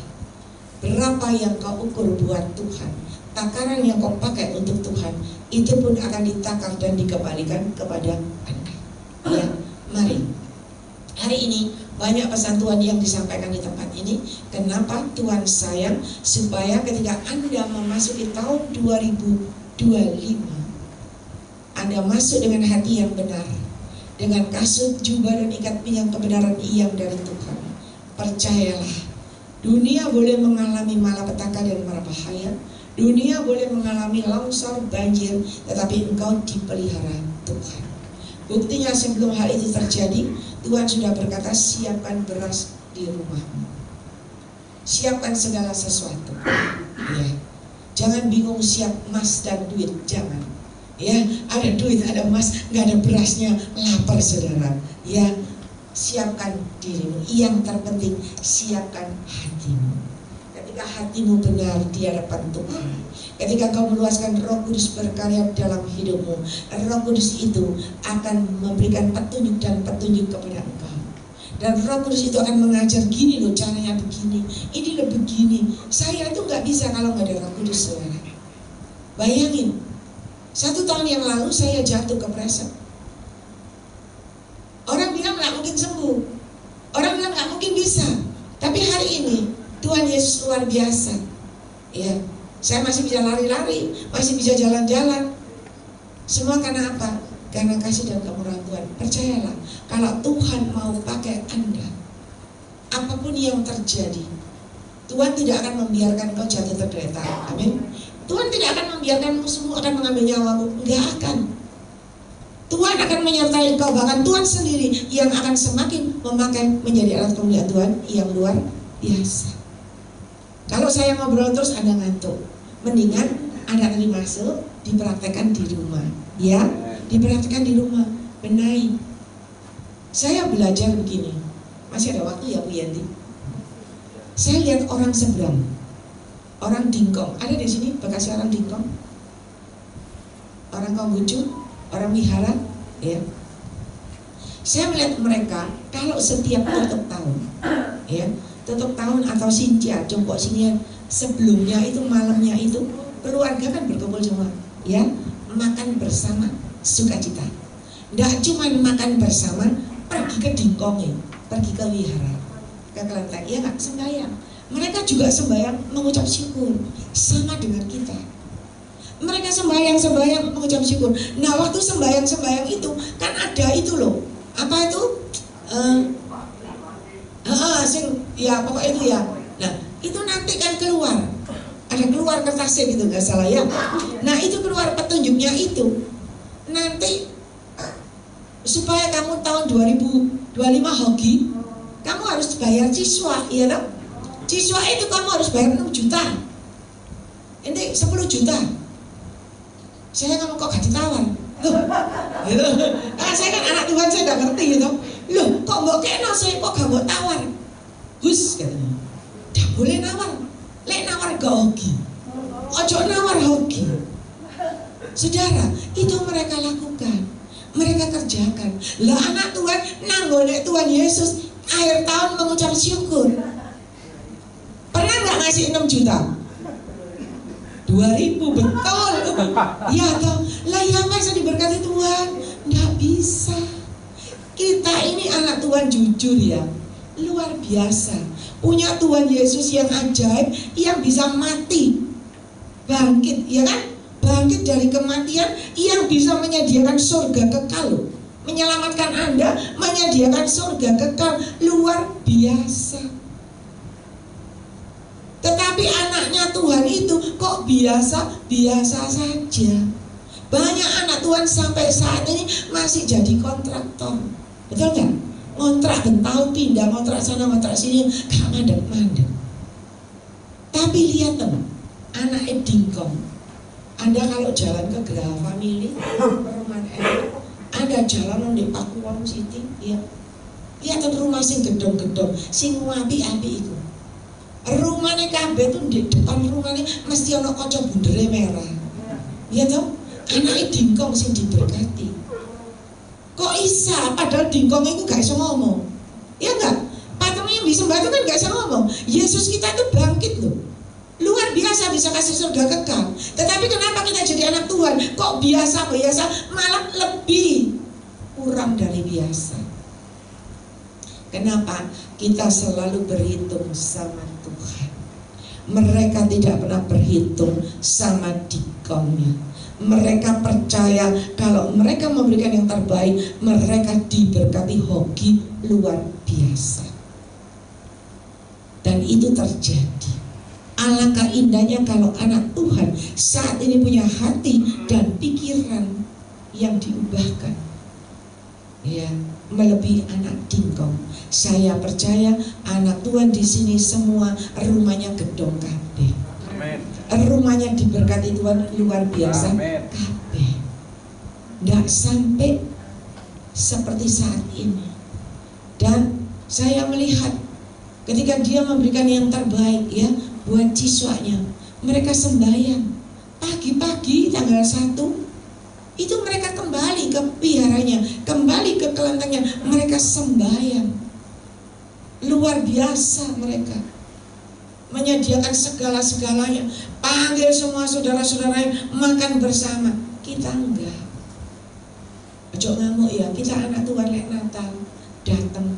[SPEAKER 1] Berapa yang kau ukur buat Tuhan, takaran yang kau pakai untuk Tuhan, itu pun akan ditakar dan dikembalikan kepada Anda. Ya, mari. Hari ini Banyak pesan Tuhan yang disampaikan di tempat ini. Kenapa Tuhan sayang? Supaya ketika Anda memasuki tahun 2025, Anda masuk dengan hati yang benar, dengan kasut, jubah, dan ikat pinggang kebenaran yang dari Tuhan. Percayalah, dunia boleh mengalami malapetaka dan marabahaya, dunia boleh mengalami longsor, banjir, tetapi engkau dipelihara Tuhan. Buktinya sebelum hal itu terjadi, Tuhan sudah berkata, siapkan beras di rumahmu, siapkan segala sesuatu. Ya, jangan bingung siap emas dan duit, jangan. Ya, ada duit, ada emas, nggak ada berasnya, lapar saudara. Ya, siapkan dirimu. Yang terpenting, siapkan hatimu. Ketika hatimu benar di hadapan Tuhan, ketika kau meluaskan, Roh Kudus berkarya dalam hidupmu, Roh Kudus itu akan memberikan petunjuk dan petunjuk kepada engkau. Dan Roh Kudus itu akan mengajar, gini loh caranya, begini, ini loh begini. Saya itu nggak bisa kalau nggak ada Roh Kudus, saudara. Bayangin, 1 tahun yang lalu saya jatuh kepleset. Orang bilang nggak mungkin sembuh, orang bilang nggak mungkin bisa. Tapi hari ini Tuhan Yesus luar biasa. Ya, saya masih bisa lari-lari, masih bisa jalan-jalan. Semua karena apa? Karena kasih dan kemurahan Tuhan. Percayalah, kalau Tuhan mau pakai Anda, apapun yang terjadi, Tuhan tidak akan membiarkan kau jatuh tergeletak. Amin. Tuhan tidak akan membiarkan musuhmu akan mengambil nyawamu. Enggak akan. Tuhan akan menyertai engkau, bahkan Tuhan sendiri yang akan semakin memakai menjadi alat kemuliaan Tuhan yang luar biasa. Kalau saya ngobrol terus Anda ngantuk, mendingan Anda tadi masuk, dipraktekkan di rumah. Ya, dipraktekkan di rumah. Benahi. Saya belajar begini. Masih ada waktu ya Bu Yanti? Saya lihat orang seberang, orang dingkong. Ada di sini bekas orang dingkong, orang Konghucu, orang wihara, ya. Saya melihat mereka kalau setiap tutup tahun, ya, tutup tahun atau Sinja, Jongkok Sinian, sebelumnya itu malamnya itu keluarga kan berkumpul semua, ya, makan bersama sukacita. Nggak cuma makan bersama, pergi ke dingkongnya, pergi ke wihara, ke kelenteng, ya nggak, sembahyang. Mereka juga sembahyang mengucap syukur sama dengan kita. Mereka sembahyang mengucap syukur. Nah, waktu sembahyang itu kan ada itu loh. Apa itu? Ya pokoknya itu ya. Nah, itu nanti kan keluar. Ada keluar kertasnya gitu, nggak salah ya. Nah, itu keluar petunjuknya itu. Nanti supaya kamu tahun 2025 hoki, kamu harus bayar ciswa, iya dong? Ciswa itu kamu harus bayar 6 juta. Ini 10 juta. Saya kamu kok gak ditawar? Loh, gitu. Nah, saya kan anak Tuhan, saya gak ngerti gitu. Loh, kok mbok kena saya kok gak mbok tawar? Gus, katanya, gak boleh nawar. Lek nawar gak hoki, ojo nawar hoki. Saudara, itu mereka lakukan, mereka kerjakan. Lah anak Tuhan nanggone Tuhan Yesus akhir tahun mengucap syukur. Pernah gak ngasih 6 juta? 2000, betul. Ya toh, lah yang bisa diberkati Tuhan? Nggak bisa. Kita ini anak Tuhan jujur ya, luar biasa. Punya Tuhan Yesus yang ajaib, yang bisa mati, bangkit, ya kan? Bangkit dari kematian, yang bisa menyediakan surga kekal, menyelamatkan Anda, menyediakan surga kekal, luar biasa. Tetapi anaknya Tuhan itu kok biasa saja. Banyak anak Tuhan sampai saat ini masih jadi kontraktor. Betul kan? Ngontrak bentau, pindah ngontrak sana ngontrak sini, gak mandek-mandek. Tapi lihat teman, anak dingkong. Anda kalau jalan ke Geraha Family, perumahan enak, ada jalan di Pakuwon City, ya. Lihat rumah sing gedong-gedong, sing api-api itu. Rumahnya kabeh tuh di depan rumahnya mesti ono kaca bundere merah. Ya toh, anaknya dingkong sing diberkati. Kok isa? Padahal dingkong itu gak bisa ngomong. Ya enggak? Patung yang disembah itu kan gak bisa ngomong. Yesus kita itu bangkit loh. Luar biasa bisa kasih surga kekal. Tetapi kenapa kita jadi anak Tuhan? Kok biasa malah lebih kurang dari biasa. Kenapa? Kita selalu berhitung sama Tuhan. Mereka tidak pernah berhitung sama dikonnya. Mereka percaya kalau mereka memberikan yang terbaik, mereka diberkati hoki luar biasa. Dan itu terjadi. Alangkah indahnya kalau anak Tuhan saat ini punya hati dan pikiran yang diubahkan, ya, melebihi anak dingkong. Saya percaya anak Tuhan di sini semua rumahnya gedong kabeh. Rumahnya diberkati Tuhan luar biasa kabeh. Nggak sampai seperti saat ini. Dan saya melihat ketika dia memberikan yang terbaik, ya, buat siswanya, mereka sembahyang pagi-pagi tanggal 1 itu mereka kembali ke piharanya, kembali ke kelentangnya, mereka sembahyang luar biasa. Mereka menyediakan segala-segalanya, panggil semua saudara-saudaranya makan bersama. Kita enggak. Ojo ngamuk ya, kita anak Tuhan lek Natal datang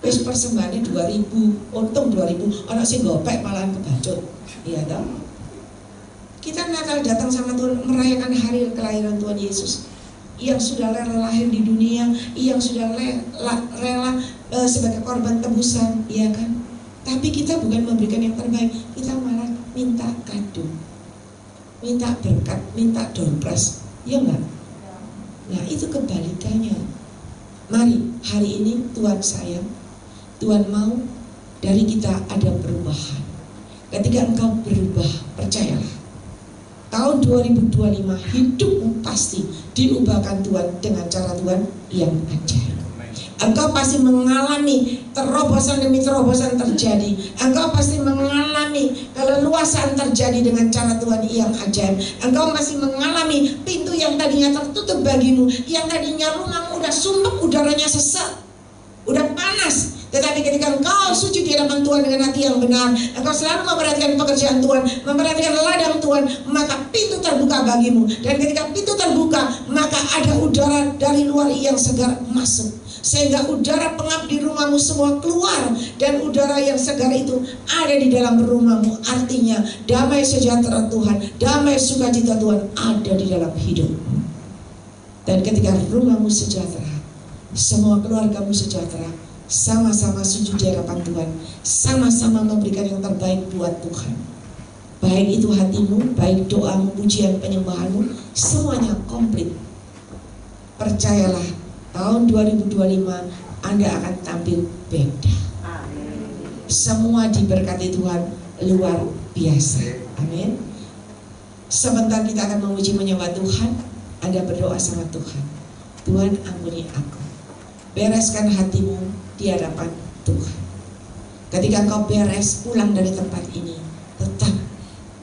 [SPEAKER 1] wis persembahannya 2.000, untung 2.000, orang sih gopek malahan kebacut, iya dong. Kita Natal datang sama Tuhan, merayakan hari kelahiran Tuhan Yesus yang sudah rela lahir di dunia, yang sudah rela sebagai korban tebusan, iya kan? Tapi kita bukan memberikan yang terbaik, kita malah minta kado, minta berkat, minta dompres, ya enggak? Nah itu kebalikannya. Mari hari ini Tuhan sayang, Tuhan mau dari kita ada perubahan. Ketika engkau berubah, percayalah, tahun 2025 hidupmu pasti diubahkan Tuhan dengan cara Tuhan yang ajaib. Engkau pasti mengalami terobosan demi terobosan terjadi. Engkau pasti mengalami keleluasaan terjadi dengan cara Tuhan yang ajaib. Engkau masih mengalami pintu yang tadinya tertutup bagimu, yang tadinya rumahmu udah sumpek, udaranya sesak, udah panas. Tetapi ketika engkau sujud di hadapan Tuhan dengan hati yang benar, engkau selalu memperhatikan pekerjaan Tuhan, memperhatikan ladang Tuhan, maka pintu terbuka bagimu. Dan ketika pintu terbuka, maka ada udara dari luar yang segar masuk, sehingga udara pengap di rumahmu semua keluar, dan udara yang segar itu ada di dalam rumahmu. Artinya damai sejahtera Tuhan, damai sukacita Tuhan ada di dalam hidupmu. Dan ketika rumahmu sejahtera, semua keluargamu sejahtera, sama-sama sujud di hadapan Tuhan, sama-sama memberikan yang terbaik buat Tuhan. Baik itu hatimu, baik doamu, pujian, penyembahanmu, semuanya komplit. Percayalah, tahun 2025 Anda akan tampil beda. Semua diberkati Tuhan luar biasa. Amin. Sebentar kita akan memuji menyembah Tuhan. Anda berdoa sama Tuhan. Tuhan, ampuni aku. Bereskan hatimu di hadapan Tuhan. Ketika kau beres pulang dari tempat ini, tetap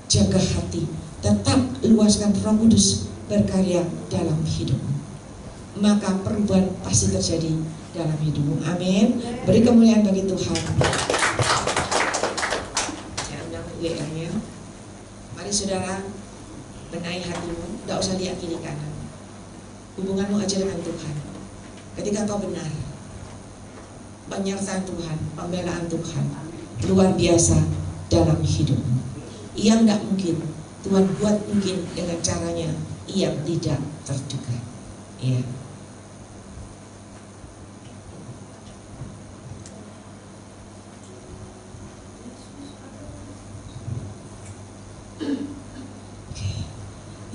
[SPEAKER 1] jaga hati, tetap luaskan Roh Kudus berkarya dalam hidupmu, maka perubahan pasti terjadi dalam hidupmu. Amin. Beri kemuliaan bagi Tuhan. Ya, undang WA-nya. Mari saudara, benahi hatimu, tidak usah lihat kiri kanan. Hubunganmu aja dengan Tuhan. Ketika kau benar, penyertaan Tuhan, pembelaan Tuhan luar biasa dalam hidupmu. Yang tidak mungkin Tuhan buat mungkin dengan caranya yang tidak terduga. Ya.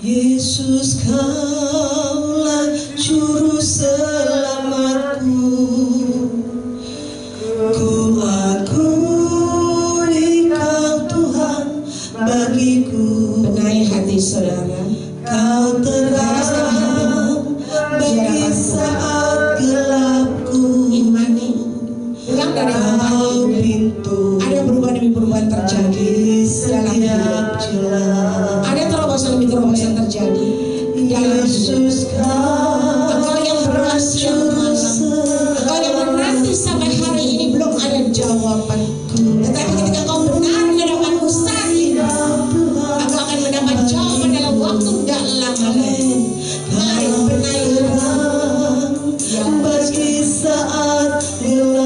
[SPEAKER 2] Yesus, Kaulah juru selamatku, ku akui Kau Tuhan bagiku.
[SPEAKER 1] Benahi hati saudara.
[SPEAKER 2] Kau terang bagi saat gelapku.
[SPEAKER 1] Imani. Pulang dari
[SPEAKER 2] Kau pintu.
[SPEAKER 1] Ada perubahan demi perubahan terjadi dalam hidup. Ada terobosan demi terobosan terjadi dalam
[SPEAKER 2] Yesus,
[SPEAKER 1] Engkau yang berhasil Engkau yang menanti sampai hari ini belum ada jawaban. Tetapi ketika kau benar di hadapanku saat ini, engkau akan mendapat jawaban dalam waktu tidak lama lagi. Mari benahi
[SPEAKER 2] bagi saat gelap.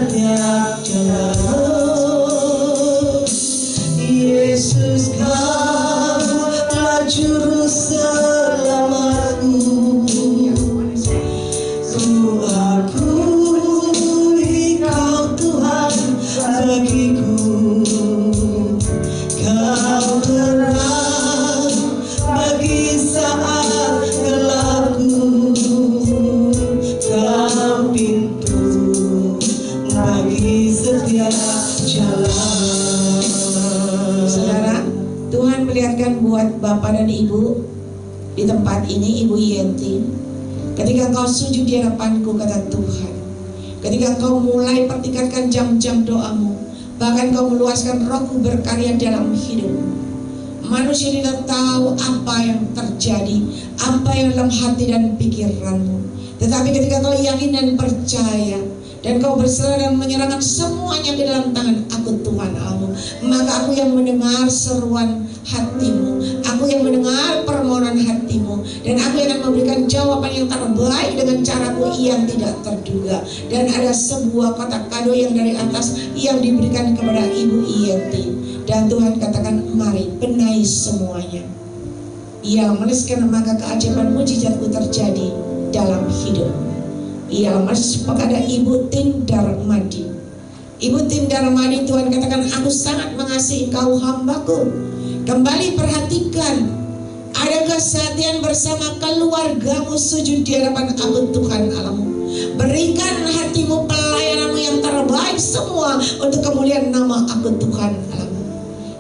[SPEAKER 2] setiap jalan. Yesus, Kaulah juru selamatku. Ku akui Kau Tuhan bagiku. Kau terang bagi saat gelapku. Kau pintu bagi setiap jalan.
[SPEAKER 1] Saudara, Tuhan perlihatkan buat Bapak dan Ibu di tempat ini, Ibu Yenti, ketika engkau sujud di hadapanku, kata Tuhan, ketika engkau mulai pertingkatkan jam-jam doamu, bahkan kau meluaskan Rohku berkarya dalam hidupmu, manusia tidak tahu apa yang terjadi, apa yang dalam hati dan pikiranmu. Tetapi ketika kau yakin dan percaya, dan kau berserah dan menyerahkan semuanya ke dalam tangan aku, Tuhan Allahmu, maka aku yang mendengar seruan hatimu, aku yang mendengar permohonan hatimu, dan aku yang akan memberikan jawaban yang terbaik dengan caraku yang tidak terduga. Dan ada sebuah kotak kado yang dari atas yang diberikan kepada Ibu Yenti, dan Tuhan katakan, mari benahi semuanya. Ia menuliskan, maka keajaiban mujizatku terjadi dalam hidupmu. Ia masuk kepada Ibu Tindarmadi. Ibu Tindarmadi, Tuhan katakan, aku sangat mengasihi kau hambaku. Kembali perhatikan, ada kesehatan bersama keluargamu sujud di hadapan aku, Tuhan Allahmu. Berikan hatimu pelayananmu yang terbaik semua untuk kemuliaan nama aku, Tuhan Allahmu.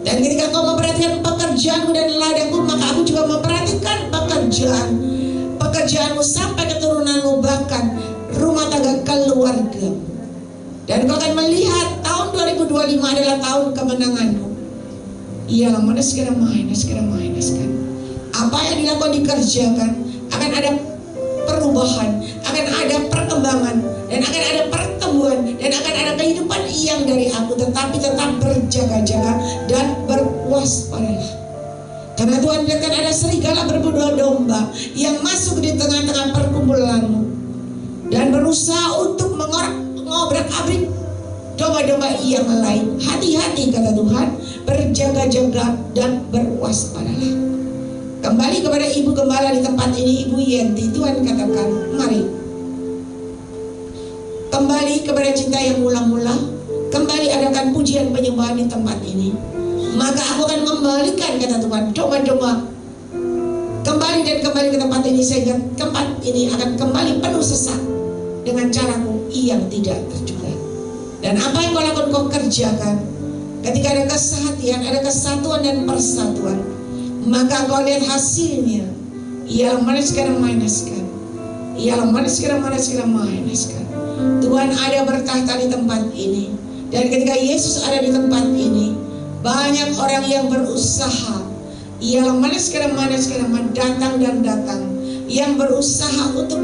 [SPEAKER 1] Dan ketika kau memperhatikan pekerjaanmu dan ladangku, maka aku juga memperhatikan pekerjaanmu sampai keturunanmu, bahkan rumah tangga keluarga. Dan kau akan melihat tahun 2025 adalah tahun kemenanganmu. Ialah mana sekarang main. Apa yang dilakukan dikerjakan, akan ada perubahan, akan ada perkembangan, dan akan ada pertumbuhan, dan akan ada kehidupan yang dari aku. Tetapi tetap berjaga-jaga dan berwaspadalah. Karena Tuhan biarkan ada serigala berbulu domba yang masuk di tengah-tengah perkumpulanmu dan berusaha untuk mengobrak-abrik domba-domba yang lain. Hati-hati, kata Tuhan, berjaga-jaga dan berwaspadalah. Kembali kepada Ibu Gembala di tempat ini, Ibu Yenti, Tuhan katakan, mari kembali kepada cinta yang mula-mula, kembali adakan pujian penyembahan di tempat ini. Maka aku akan membalikan, kata Tuhan, domba-domba kembali ke tempat ini, sehingga tempat ini akan kembali penuh sesak dengan caraku yang tidak terduga. Dan apa yang kau lakukan, kau kerjakan. Ketika ada kesehatan, ada kesatuan dan persatuan, maka kau lihat hasilnya. Ialah maniskan. Tuhan ada bertahta di tempat ini. Dan ketika Yesus ada di tempat ini, banyak orang yang berusaha, ialah maniskan, datang, yang berusaha untuk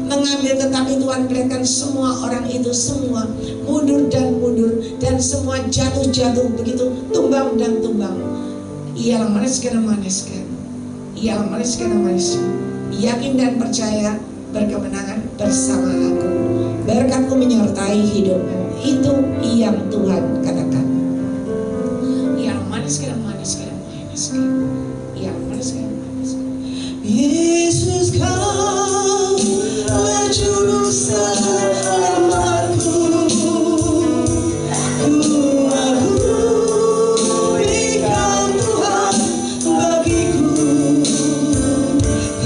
[SPEAKER 1] mengambil, tetapi Tuhan berikan semua orang itu semua mundur, dan semua jatuh begitu, tumbang. Ialah maniskan. Yakin dan percaya berkemenangan bersama aku. Berkatku menyertai hidupmu. Itu yang Tuhan katakan. Ialah maniskan.
[SPEAKER 2] Yesus, Kaulah juru selamatku. Ku akui Kau Tuhan bagiku.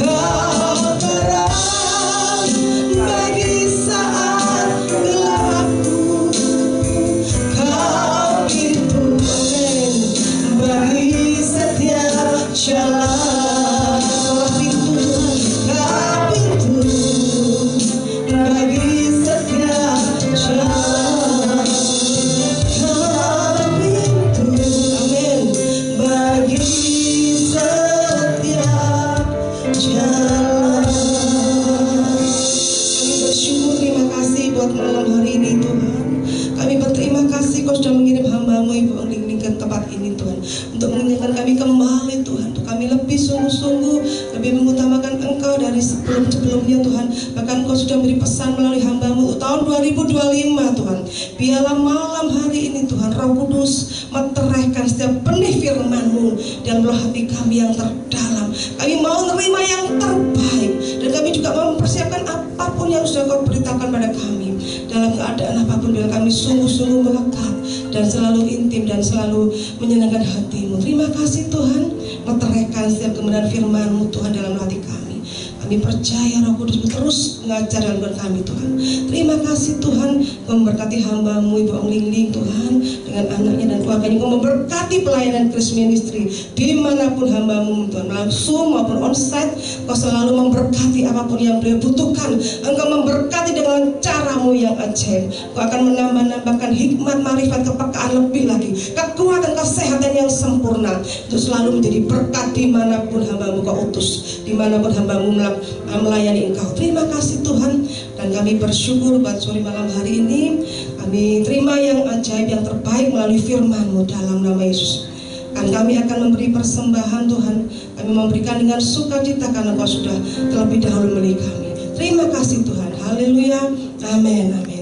[SPEAKER 2] Kau terang bagi saat gelapku. Kau pintu bagi setiap jalan. Untuk mengingatkan kami kembali, Tuhan, untuk kami lebih sungguh-sungguh, lebih mengutamakan Engkau dari sebelum-sebelumnya, semuanya Tuhan. Bahkan Engkau sudah beri pesan melalui hamba-Mu tahun 2025 Tuhan. Biarlah malam hari ini Tuhan Roh Kudus meteraikan setiap benih firman-Mu dalam hati kami yang terdalam. Kami mau menerima yang terbaik, dan kami juga mau mempersiapkan apapun yang sudah Kau beritakan pada kami. Dalam keadaan apapun, biar kami sungguh-sungguh melekat dan selalu intim dan selalu menyenangkan hati-Mu. Terima kasih Tuhan, meteraikan setiap kebenaran firman-Mu Tuhan dalam hati kami. Kami percaya Roh Kudus terus mengajar dalam hidup kami Tuhan. Terima kasih Tuhan, Kau memberkati hamba-Mu Ibu Ong Ling Tuhan, dengan anaknya dan keluarganya. Kau memberkati pelayanan Grace Ministry dimanapun hamba-Mu Tuhan, melalui Zoom maupun onsite. Kau selalu memberkati apapun yang beliau butuhkan. Engkau memberkati dengan cara-Mu yang ajaib. Kau akan menambahkan hikmat, marifat, kepekaan lebih lagi, kekuatan, kesehatan yang sempurna, untuk selalu menjadi berkat dimanapun hamba-Mu Kau utus, dimanapun hamba-Mu melayani Engkau. Terima kasih Tuhan, dan kami bersyukur buat sore malam hari ini. Kami terima yang ajaib, yang terbaik melalui firman-Mu dalam nama Yesus. Dan kami akan memberi persembahan Tuhan. Kami memberikan dengan sukacita karena Kau sudah terlebih dahulu memilih kami. Terima kasih Tuhan. Haleluya. Amin. Amin.